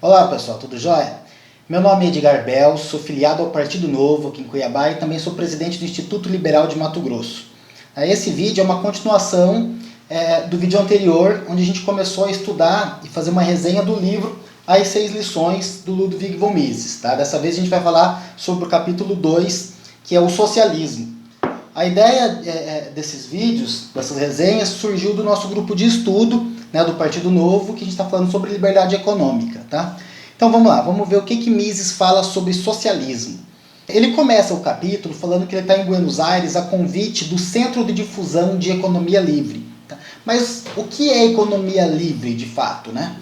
Olá pessoal, tudo jóia? Meu nome é Edgar Bel, sou filiado ao Partido Novo aqui em Cuiabá e também sou presidente do Instituto Liberal de Mato Grosso. Esse vídeo é uma continuação do vídeo anterior, onde a gente começou a estudar e fazer uma resenha do livro As 6 Lições do Ludwig von Mises. Tá? Dessa vez a gente vai falar sobre o capítulo 2, que é o socialismo. A ideia desses vídeos, dessas resenhas, surgiu do nosso grupo de estudo, do Partido Novo, que a gente está falando sobre liberdade econômica. Tá? Então vamos lá, vamos ver o que Mises fala sobre socialismo. Ele começa o capítulo falando que ele está em Buenos Aires a convite do Centro de Difusão de Economia Livre. Tá? Mas o que é economia livre de fato? Né?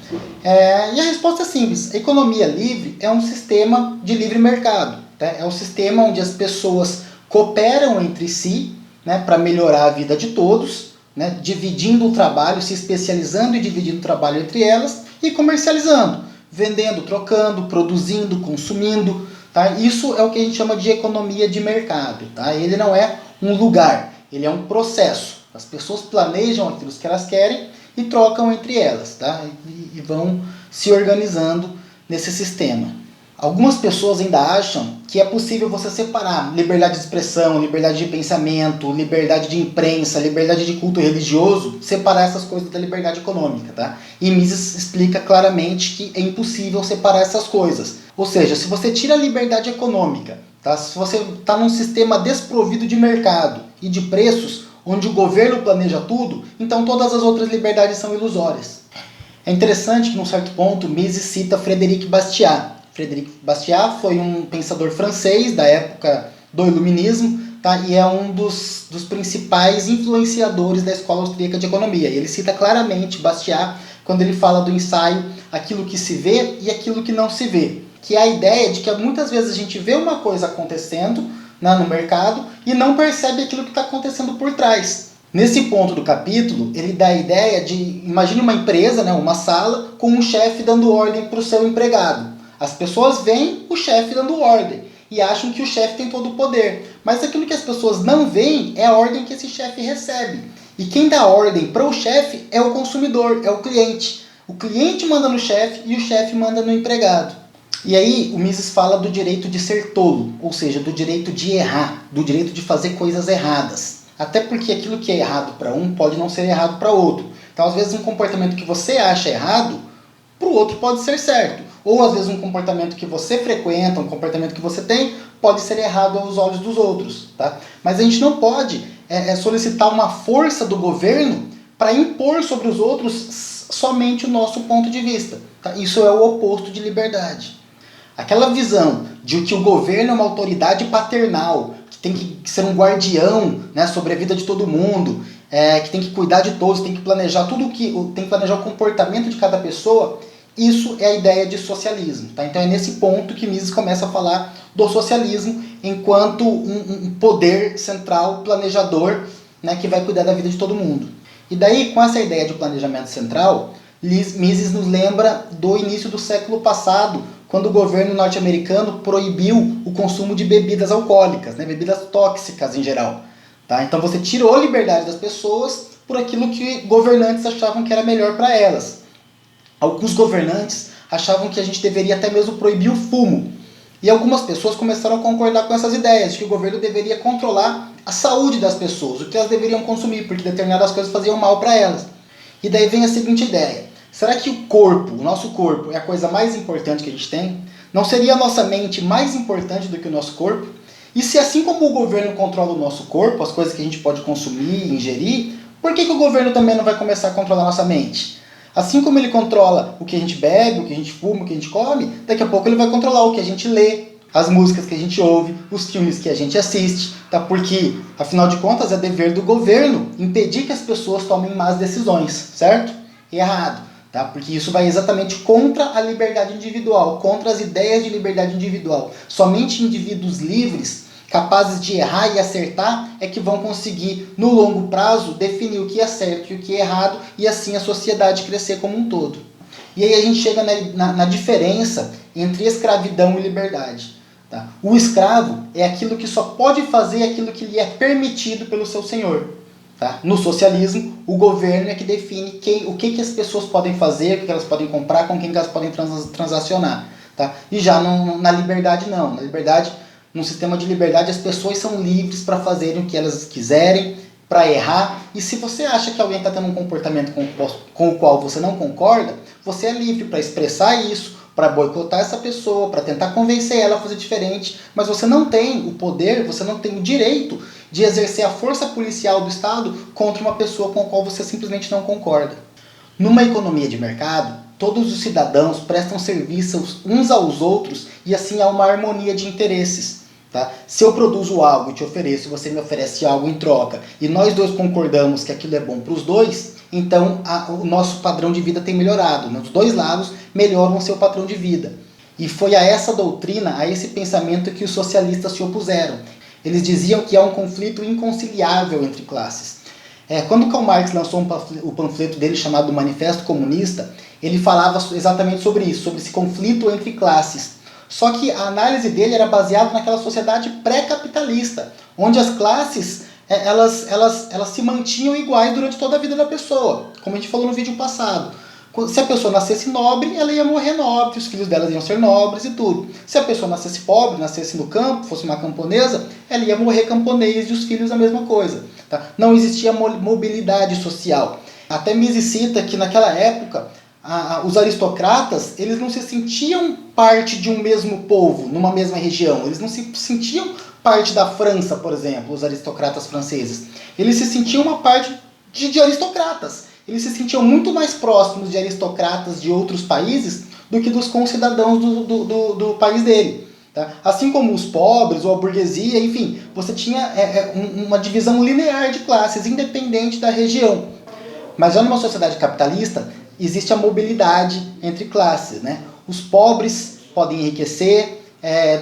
E a resposta é simples. A economia livre é um sistema de livre mercado. Tá? É um sistema onde as pessoas cooperam entre si, né, para melhorar a vida de todos, né, dividindo o trabalho, se especializando e dividindo o trabalho entre elas e comercializando, vendendo, trocando, produzindo, consumindo. Tá? Isso é o que a gente chama de economia de mercado. Tá? Ele não é um lugar, ele é um processo. As pessoas planejam aquilo que elas querem e trocam entre elas, tá? E vão se organizando nesse sistema. Algumas pessoas ainda acham que é possível você separar liberdade de expressão, liberdade de pensamento, liberdade de imprensa, liberdade de culto religioso, separar essas coisas da liberdade econômica. Tá? E Mises explica claramente que é impossível separar essas coisas. Ou seja, se você tira a liberdade econômica, tá? Se você está num sistema desprovido de mercado e de preços, onde o governo planeja tudo, então todas as outras liberdades são ilusórias. É interessante que, num certo ponto, Mises cita Frédéric Bastiat. Frédéric Bastiat foi um pensador francês da época do Iluminismo, tá? E é um dos principais influenciadores da escola austríaca de economia. E ele cita claramente Bastiat quando ele fala do ensaio aquilo que se vê e aquilo que não se vê. Que é a ideia de que muitas vezes a gente vê uma coisa acontecendo, né, no mercado e não percebe aquilo que está acontecendo por trás. Nesse ponto do capítulo, ele dá a ideia de, imagine uma empresa, né, uma sala, com um chefe dando ordem para o seu empregado. As pessoas veem o chefe dando ordem e acham que o chefe tem todo o poder. Mas aquilo que as pessoas não veem é a ordem que esse chefe recebe. E quem dá ordem para o chefe é o consumidor, é o cliente. O cliente manda no chefe e o chefe manda no empregado. E aí o Mises fala do direito de ser tolo, ou seja, do direito de errar, do direito de fazer coisas erradas. Até porque aquilo que é errado para um pode não ser errado para outro. Então às vezes um comportamento que você acha errado, para o outro pode ser certo. Ou às vezes um comportamento que você frequenta, um comportamento que você tem, pode ser errado aos olhos dos outros. Tá? Mas a gente não pode solicitar uma força do governo para impor sobre os outros somente o nosso ponto de vista. Tá? Isso é o oposto de liberdade. Aquela visão de que o governo é uma autoridade paternal, que tem que ser um guardião, né, sobre a vida de todo mundo, que tem que cuidar de todos, tem que planejar tem que planejar o comportamento de cada pessoa. Isso é a ideia de socialismo. Tá? Então é nesse ponto que Mises começa a falar do socialismo enquanto um poder central, planejador, né, que vai cuidar da vida de todo mundo. E daí, com essa ideia de planejamento central, Mises nos lembra do início do século passado, quando o governo norte-americano proibiu o consumo de bebidas alcoólicas, né, bebidas tóxicas em geral. Tá? Então você tirou a liberdade das pessoas por aquilo que governantes achavam que era melhor para elas. Alguns governantes achavam que a gente deveria até mesmo proibir o fumo. E algumas pessoas começaram a concordar com essas ideias, de que o governo deveria controlar a saúde das pessoas, o que elas deveriam consumir, porque determinadas coisas faziam mal para elas. E daí vem a seguinte ideia: será que o nosso corpo, é a coisa mais importante que a gente tem? Não seria a nossa mente mais importante do que o nosso corpo? E se assim como o governo controla o nosso corpo, as coisas que a gente pode consumir, ingerir, por que o governo também não vai começar a controlar a nossa mente? Assim como ele controla o que a gente bebe, o que a gente fuma, o que a gente come, daqui a pouco ele vai controlar o que a gente lê, as músicas que a gente ouve, os filmes que a gente assiste, tá? Porque, afinal de contas, é dever do governo impedir que as pessoas tomem más decisões, certo? Errado, tá? Porque isso vai exatamente contra a liberdade individual, contra as ideias de liberdade individual. Somente indivíduos livres, capazes de errar e acertar, é que vão conseguir, no longo prazo, definir o que é certo e o que é errado, e assim a sociedade crescer como um todo. E aí a gente chega na diferença entre escravidão e liberdade. Tá? O escravo é aquilo que só pode fazer aquilo que lhe é permitido pelo seu senhor. Tá? No socialismo, o governo é que define o que as pessoas podem fazer, o que elas podem comprar, com quem elas podem transacionar. Tá? E já na liberdade não. Na liberdade, num sistema de liberdade, as pessoas são livres para fazerem o que elas quiserem, para errar. E se você acha que alguém está tendo um comportamento com o qual você não concorda, você é livre para expressar isso, para boicotar essa pessoa, para tentar convencer ela a fazer diferente, mas você não tem o poder, você não tem o direito de exercer a força policial do Estado contra uma pessoa com a qual você simplesmente não concorda. Numa economia de mercado, todos os cidadãos prestam serviços uns aos outros e assim há uma harmonia de interesses. Tá? Se eu produzo algo e te ofereço, você me oferece algo em troca, e nós dois concordamos que aquilo é bom para os dois, então o nosso padrão de vida tem melhorado. Os dois lados melhoram o seu padrão de vida. E foi a essa doutrina, a esse pensamento que os socialistas se opuseram. Eles diziam que há um conflito inconciliável entre classes. Quando Karl Marx lançou o panfleto dele chamado Manifesto Comunista, ele falava exatamente sobre isso, sobre esse conflito entre classes. Só que a análise dele era baseada naquela sociedade pré-capitalista, onde as classes elas se mantinham iguais durante toda a vida da pessoa, como a gente falou no vídeo passado. Se a pessoa nascesse nobre, ela ia morrer nobre, os filhos dela iam ser nobres e tudo. Se a pessoa nascesse pobre, nascesse no campo, fosse uma camponesa, ela ia morrer camponês e os filhos a mesma coisa. Tá? Não existia mobilidade social. Até Mises cita que naquela época os aristocratas, eles não se sentiam parte de um mesmo povo, numa mesma região. Eles não se sentiam parte da França, por exemplo, os aristocratas franceses. Eles se sentiam uma parte de aristocratas. Eles se sentiam muito mais próximos de aristocratas de outros países do que dos concidadãos do país dele. Tá? Assim como os pobres ou a burguesia, enfim, você tinha uma divisão linear de classes, independente da região. Mas já numa sociedade capitalista, existe a mobilidade entre classes. Né? Os pobres podem enriquecer,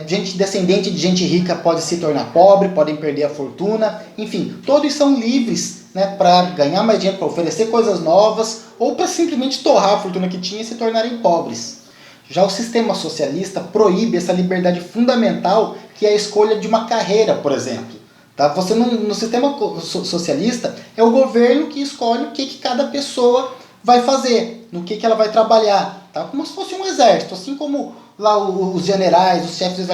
gente descendente de gente rica pode se tornar pobre, podem perder a fortuna, enfim, todos são livres, né, para ganhar mais dinheiro, para oferecer coisas novas, ou para simplesmente torrar a fortuna que tinha e se tornarem pobres. Já o sistema socialista proíbe essa liberdade fundamental, que é a escolha de uma carreira, por exemplo. Tá? Você no sistema socialista, é o governo que escolhe o que cada pessoa vai fazer, no que ela vai trabalhar, tá? Como se fosse um exército, assim como lá os generais, os chefes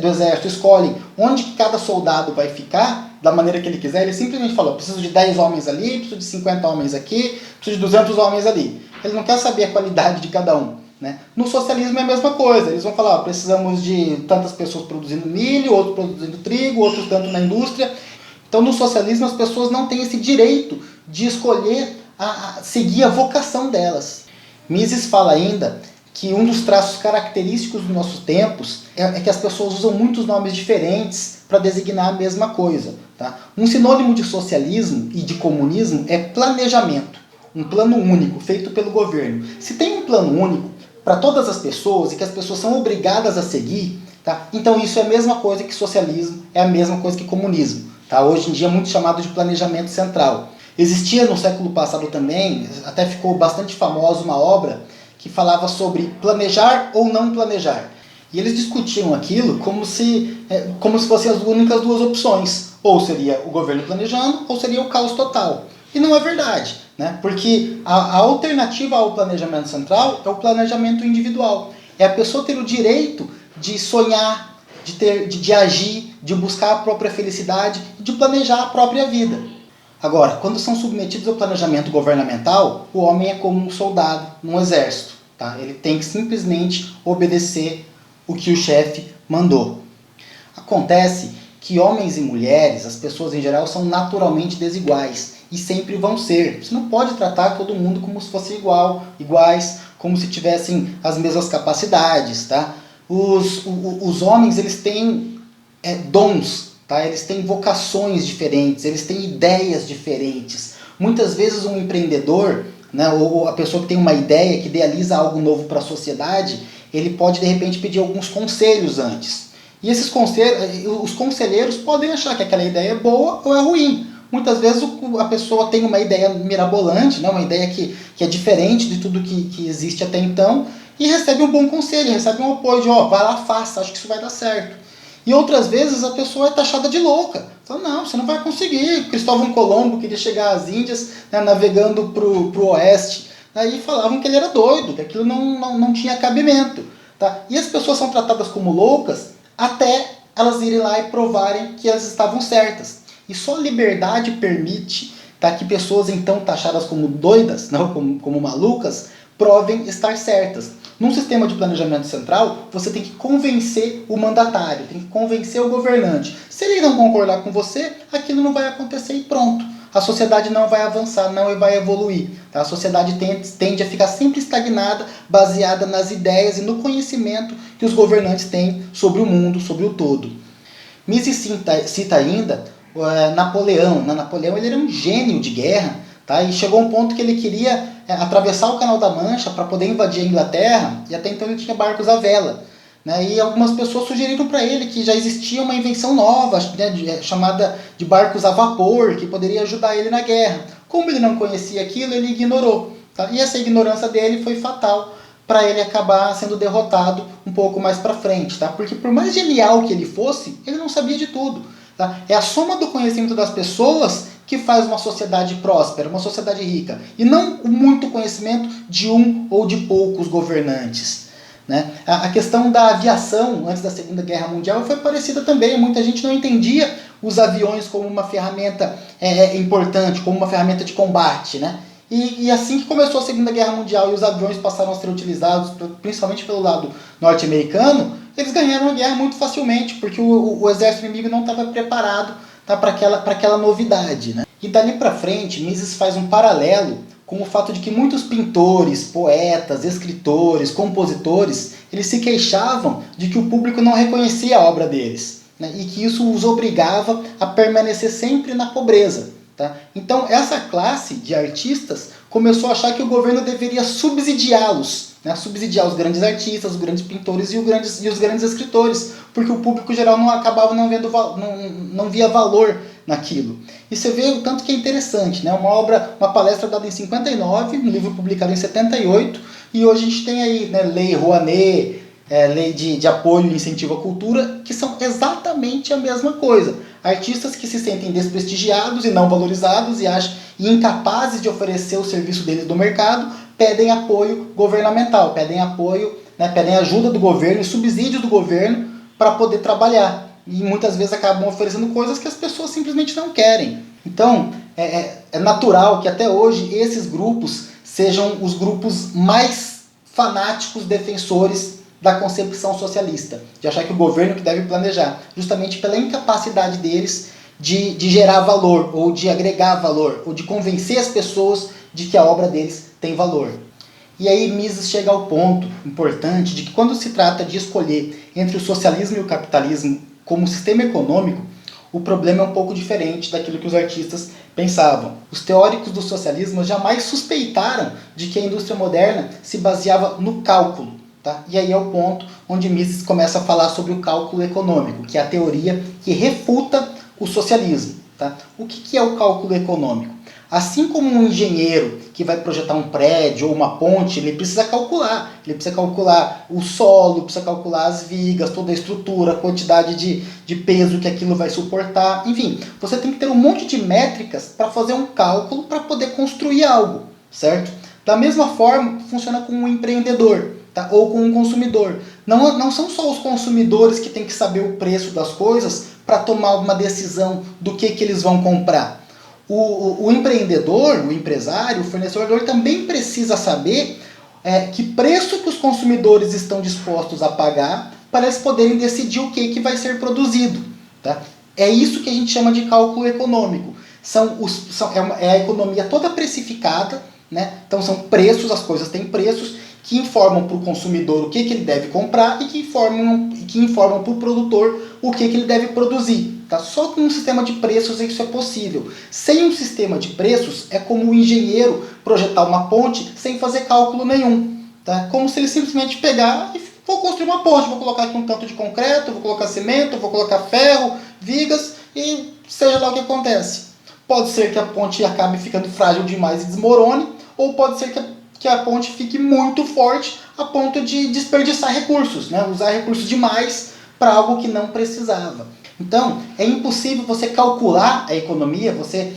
do exército escolhem onde que cada soldado vai ficar, da maneira que ele quiser. Ele simplesmente fala, preciso de 10 homens ali, preciso de 50 homens aqui, preciso de 200 homens ali. Ele não quer saber a qualidade de cada um. Né? No socialismo é a mesma coisa, eles vão falar, precisamos de tantas pessoas produzindo milho, outros produzindo trigo, outros tanto na indústria. Então no socialismo as pessoas não têm esse direito de escolher seguir a vocação delas. Mises fala ainda que um dos traços característicos dos nossos tempos é que as pessoas usam muitos nomes diferentes para designar a mesma coisa. Tá? Um sinônimo de socialismo e de comunismo é planejamento, um plano único feito pelo governo. Se tem um plano único para todas as pessoas e que as pessoas são obrigadas a seguir, tá? Então isso é a mesma coisa que socialismo, é a mesma coisa que comunismo. Tá? Hoje em dia é muito chamado de planejamento central. Existia no século passado também, até ficou bastante famosa uma obra que falava sobre planejar ou não planejar. E eles discutiam aquilo como se fossem as únicas duas opções. Ou seria o governo planejando, ou seria o caos total. E não é verdade, né? Porque a alternativa ao planejamento central é o planejamento individual. É a pessoa ter o direito de sonhar, de agir, de buscar a própria felicidade, de planejar a própria vida. Agora, quando são submetidos ao planejamento governamental, o homem é como um soldado num exército. Tá? Ele tem que simplesmente obedecer o que o chefe mandou. Acontece que homens e mulheres, as pessoas em geral, são naturalmente desiguais e sempre vão ser. Você não pode tratar todo mundo como se fosse iguais, como se tivessem as mesmas capacidades. Tá? Os homens, eles têm dons. Tá? Eles têm vocações diferentes, eles têm ideias diferentes. Muitas vezes um empreendedor, né, ou a pessoa que tem uma ideia, que idealiza algo novo para a sociedade, ele pode de repente pedir alguns conselhos antes. E os conselheiros podem achar que aquela ideia é boa ou é ruim. Muitas vezes a pessoa tem uma ideia mirabolante, né, uma ideia que é diferente de tudo que existe até então, e recebe um bom conselho, recebe um apoio de, vai lá, faça, acho que isso vai dar certo. E E outras vezes a pessoa é taxada de louca. Fala, não, você não vai conseguir. Cristóvão Colombo queria chegar às Índias, né, navegando pro oeste. Aí falavam que ele era doido, que aquilo não tinha cabimento. Tá? E as pessoas são tratadas como loucas até elas irem lá e provarem que elas estavam certas. E só a liberdade permite, tá, que pessoas então taxadas como doidas, não, como malucas, provem estar certas. Num sistema de planejamento central, você tem que convencer o mandatário, tem que convencer o governante. Se ele não concordar com você, aquilo não vai acontecer e pronto. A sociedade não vai avançar, não vai evoluir. Tá? A sociedade tende a ficar sempre estagnada, baseada nas ideias e no conhecimento que os governantes têm sobre o mundo, sobre o todo. Mises cita ainda Napoleão. Napoleão ele era um gênio de guerra, tá? E chegou a um ponto que ele queria atravessar o Canal da Mancha para poder invadir a Inglaterra, e até então ele tinha barcos à vela. Né? E algumas pessoas sugeriram para ele que já existia uma invenção nova, né, chamada de barcos a vapor, que poderia ajudar ele na guerra. Como ele não conhecia aquilo, ele ignorou. Tá? E essa ignorância dele foi fatal para ele acabar sendo derrotado um pouco mais para frente. Tá? Porque por mais genial que ele fosse, ele não sabia de tudo. Tá? É a soma do conhecimento das pessoas que faz uma sociedade próspera, uma sociedade rica. E não muito conhecimento de um ou de poucos governantes. Né? A questão da aviação antes da Segunda Guerra Mundial foi parecida também. Muita gente não entendia os aviões como uma ferramenta importante, como uma ferramenta de combate. Né? E assim que começou a Segunda Guerra Mundial e os aviões passaram a ser utilizados, principalmente pelo lado norte-americano, eles ganharam a guerra muito facilmente, porque o exército inimigo não estava preparado, tá, para aquela novidade. Né? E dali para frente, Mises faz um paralelo com o fato de que muitos pintores, poetas, escritores, compositores, eles se queixavam de que o público não reconhecia a obra deles, né? E que isso os obrigava a permanecer sempre na pobreza. Tá? Então essa classe de artistas começou a achar que o governo deveria subsidiá-los, né? Subsidiar os grandes artistas, os grandes pintores e os grandes escritores, porque o público geral não via valor naquilo. E você vê o tanto que é interessante, né? Uma palestra dada em 59, um livro publicado em 78, e hoje a gente tem aí, né, Lei Rouanet, Lei de Apoio e Incentivo à Cultura, que são exatamente a mesma coisa. Artistas que se sentem desprestigiados e não valorizados e incapazes de oferecer o serviço deles no mercado, pedem apoio governamental, pedem apoio, né, pedem ajuda do governo, subsídio do governo para poder trabalhar. E muitas vezes acabam oferecendo coisas que as pessoas simplesmente não querem. Então, é natural que até hoje esses grupos sejam os grupos mais fanáticos defensores da concepção socialista, de achar que o governo que deve planejar, justamente pela incapacidade deles de gerar valor, ou de agregar valor, ou de convencer as pessoas de que a obra deles tem valor. E aí Mises chega ao ponto importante de que quando se trata de escolher entre o socialismo e o capitalismo como sistema econômico, o problema é um pouco diferente daquilo que os artistas pensavam. Os teóricos do socialismo jamais suspeitaram de que a indústria moderna se baseava no cálculo. Tá? E aí é o ponto onde Mises começa a falar sobre o cálculo econômico, que é a teoria que refuta o socialismo. Tá? O que é o cálculo econômico? Assim como um engenheiro que vai projetar um prédio ou uma ponte, ele precisa calcular. Ele precisa calcular o solo, precisa calcular as vigas, toda a estrutura, a quantidade de peso que aquilo vai suportar. Enfim, você tem que ter um monte de métricas para fazer um cálculo para poder construir algo, certo? Da mesma forma, funciona com um empreendedor. Tá? Ou com um consumidor. Não são só os consumidores que têm que saber o preço das coisas para tomar uma decisão do que eles vão comprar. O empreendedor, o empresário, o fornecedor também precisa saber que preço que os consumidores estão dispostos a pagar para eles poderem decidir o que vai ser produzido. Tá? É isso que a gente chama de cálculo econômico. É a economia toda precificada, né? Então são preços, as coisas têm preços, que informam para o consumidor o que ele deve comprar e que informam para o produtor o que ele deve produzir. Tá? Só com um sistema de preços isso é possível. Sem um sistema de preços, é como o engenheiro projetar uma ponte sem fazer cálculo nenhum. Tá? Como se ele simplesmente pegar e vou construir uma ponte, vou colocar aqui um tanto de concreto, vou colocar cimento, vou colocar ferro, vigas e seja lá o que acontece. Pode ser que a ponte acabe ficando frágil demais e desmorone, ou pode ser que a ponte fique muito forte a ponto de desperdiçar recursos, né? Usar recursos demais para algo que não precisava. Então, é impossível você calcular a economia, você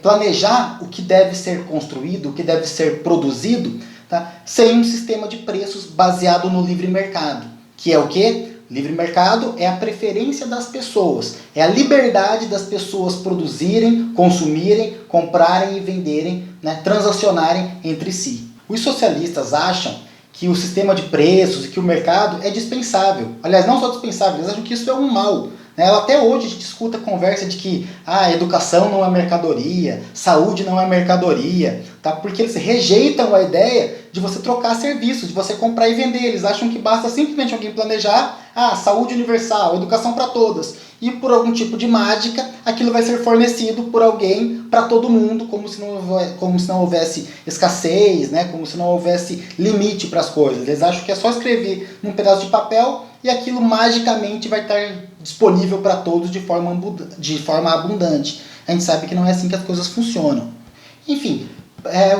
planejar o que deve ser construído, o que deve ser produzido, tá? Sem um sistema de preços baseado no livre mercado. Que é o quê? Livre mercado é a preferência das pessoas, é a liberdade das pessoas produzirem, consumirem, comprarem e venderem, né? Transacionarem entre si. Os socialistas acham que o sistema de preços e que o mercado é dispensável. Aliás, não só dispensável, eles acham que isso é um mal. Até hoje a gente escuta a conversa de que educação não é mercadoria, saúde não é mercadoria, tá? Porque eles rejeitam a ideia de você trocar serviços, de você comprar e vender. Eles acham que basta simplesmente alguém planejar saúde universal, educação para todas, e por algum tipo de mágica aquilo vai ser fornecido por alguém para todo mundo, como se não houvesse escassez, né? Como se não houvesse limite para as coisas. Eles acham que é só escrever num pedaço de papel e aquilo magicamente vai estar disponível para todos de forma abundante. A gente sabe que não é assim que as coisas funcionam. Enfim,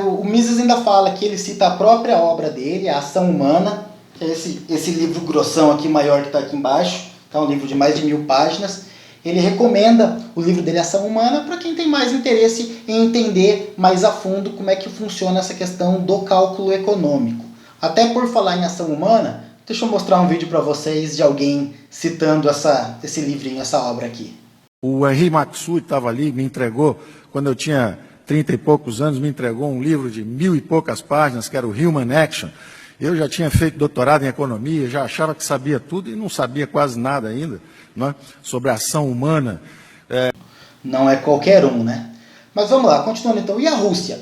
o Mises ainda fala que ele cita a própria obra dele, A Ação Humana, que é esse livro grossão aqui, maior, que está aqui embaixo, tá? Um livro de mais de 1000 páginas. Ele recomenda o livro dele, Ação Humana, para quem tem mais interesse em entender mais a fundo como é que funciona essa questão do cálculo econômico. Até por falar em ação humana, deixa eu mostrar um vídeo para vocês de alguém citando esse livrinho, essa obra aqui. O Henri Maxud estava ali, me entregou, quando eu tinha 30 e poucos anos, me entregou um livro de 1000 e poucas páginas, que era o Human Action. Eu já tinha feito doutorado em economia, já achava que sabia tudo e não sabia quase nada ainda, né, sobre a ação humana. Não é qualquer um, né? Mas vamos lá, continuando então. E a Rússia?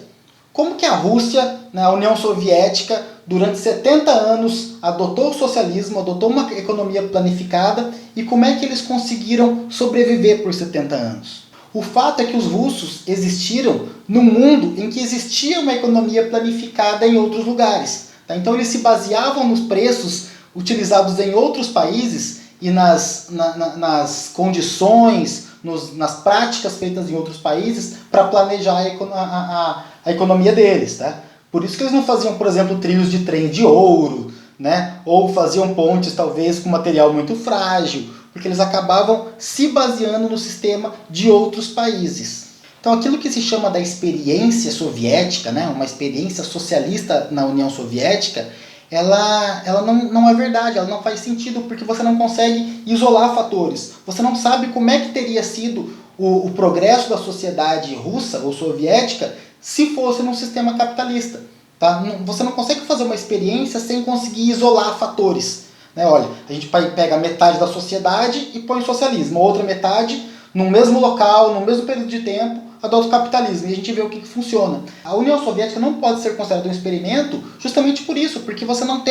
Como que a Rússia, a União Soviética, durante 70 anos adotou o socialismo, adotou uma economia planificada, e como é que eles conseguiram sobreviver por 70 anos? O fato é que os russos existiram num mundo em que existia uma economia planificada em outros lugares. Tá? Então eles se baseavam nos preços utilizados em outros países e nas condições, nas práticas feitas em outros países para planejar a economia deles. Tá? Por isso que eles não faziam, por exemplo, trilhos de trem de ouro, né? Ou faziam pontes talvez com material muito frágil, porque eles acabavam se baseando no sistema de outros países. Então aquilo que se chama da experiência soviética, né? Uma experiência socialista na União Soviética, ela não é verdade, ela não faz sentido, porque você não consegue isolar fatores. Você não sabe como é que teria sido o progresso da sociedade russa ou soviética se fosse num sistema capitalista. Tá? Você não consegue fazer uma experiência sem conseguir isolar fatores. Né? Olha, a gente pega metade da sociedade e põe socialismo, outra metade, no mesmo local, no mesmo período de tempo, adota o capitalismo, e a gente vê o que funciona. A União Soviética não pode ser considerada um experimento justamente por isso, porque você não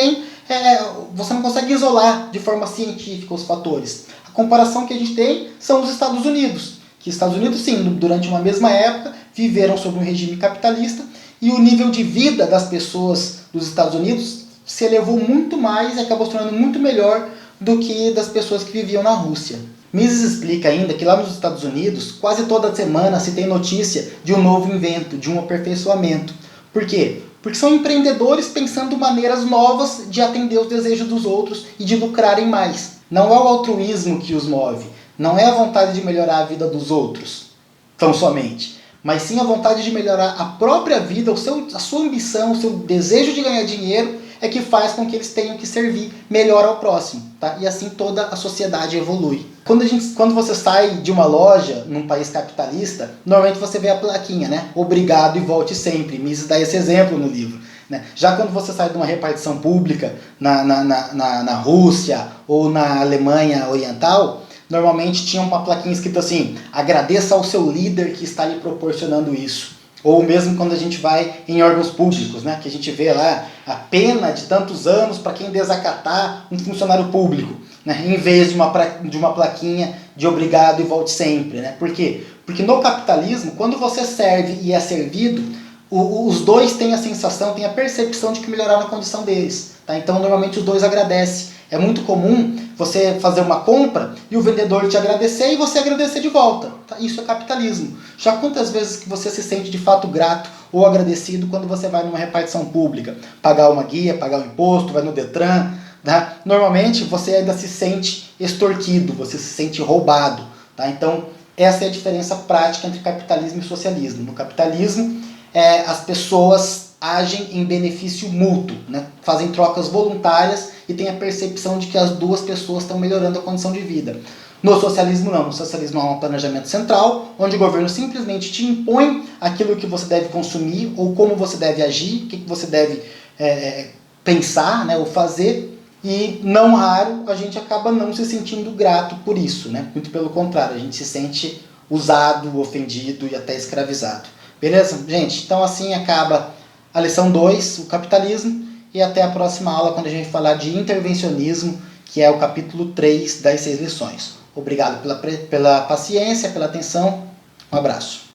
consegue isolar de forma científica os fatores. A comparação que a gente tem são os Estados Unidos, que Estados Unidos, sim, durante uma mesma época, viveram sob um regime capitalista, e o nível de vida das pessoas dos Estados Unidos se elevou muito mais e acabou se tornando muito melhor do que das pessoas que viviam na Rússia. Mises explica ainda que lá nos Estados Unidos, quase toda semana se tem notícia de um novo invento, de um aperfeiçoamento. Por quê? Porque são empreendedores pensando maneiras novas de atender os desejos dos outros e de lucrarem mais. Não é o altruísmo que os move, não é a vontade de melhorar a vida dos outros, tão somente, mas sim a vontade de melhorar a própria vida, a sua ambição, o seu desejo de ganhar dinheiro é que faz com que eles tenham que servir melhor ao próximo. Tá? E assim toda a sociedade evolui. Quando você sai de uma loja num país capitalista, normalmente você vê a plaquinha, né? Obrigado e volte sempre. Mises dá esse exemplo no livro. Né? Já quando você sai de uma repartição pública na Rússia ou na Alemanha Oriental, normalmente tinha uma plaquinha escrita assim: agradeça ao seu líder que está lhe proporcionando isso. Ou mesmo quando a gente vai em órgãos públicos, né? Que a gente vê lá a pena de tantos anos para quem desacatar um funcionário público, né? Em vez de uma plaquinha de obrigado e volte sempre. Né? Por quê? Porque no capitalismo, quando você serve e é servido, os dois têm a sensação, têm a percepção de que melhoraram a condição deles. Tá? Então, normalmente os dois agradecem. É muito comum você fazer uma compra e o vendedor te agradecer e você agradecer de volta. Tá? Isso é capitalismo. Já quantas vezes que você se sente de fato grato ou agradecido quando você vai numa repartição pública? Pagar uma guia, pagar um imposto, vai no Detran, tá? Normalmente você ainda se sente extorquido, você se sente roubado. Tá? Então, essa é a diferença prática entre capitalismo e socialismo. No capitalismo, as pessoas agem em benefício mútuo, né? Fazem trocas voluntárias e têm a percepção de que as duas pessoas estão melhorando a condição de vida. No socialismo não, no socialismo há um planejamento central, onde o governo simplesmente te impõe aquilo que você deve consumir, ou como você deve agir, o que você deve pensar, né, ou fazer, e não raro a gente acaba não se sentindo grato por isso, né? Muito pelo contrário, a gente se sente usado, ofendido e até escravizado. Beleza? Gente, então assim acaba a lição 2, o capitalismo, e até a próxima aula quando a gente falar de intervencionismo, que é o capítulo 3 das 6 lições. Obrigado pela paciência, pela atenção, um abraço.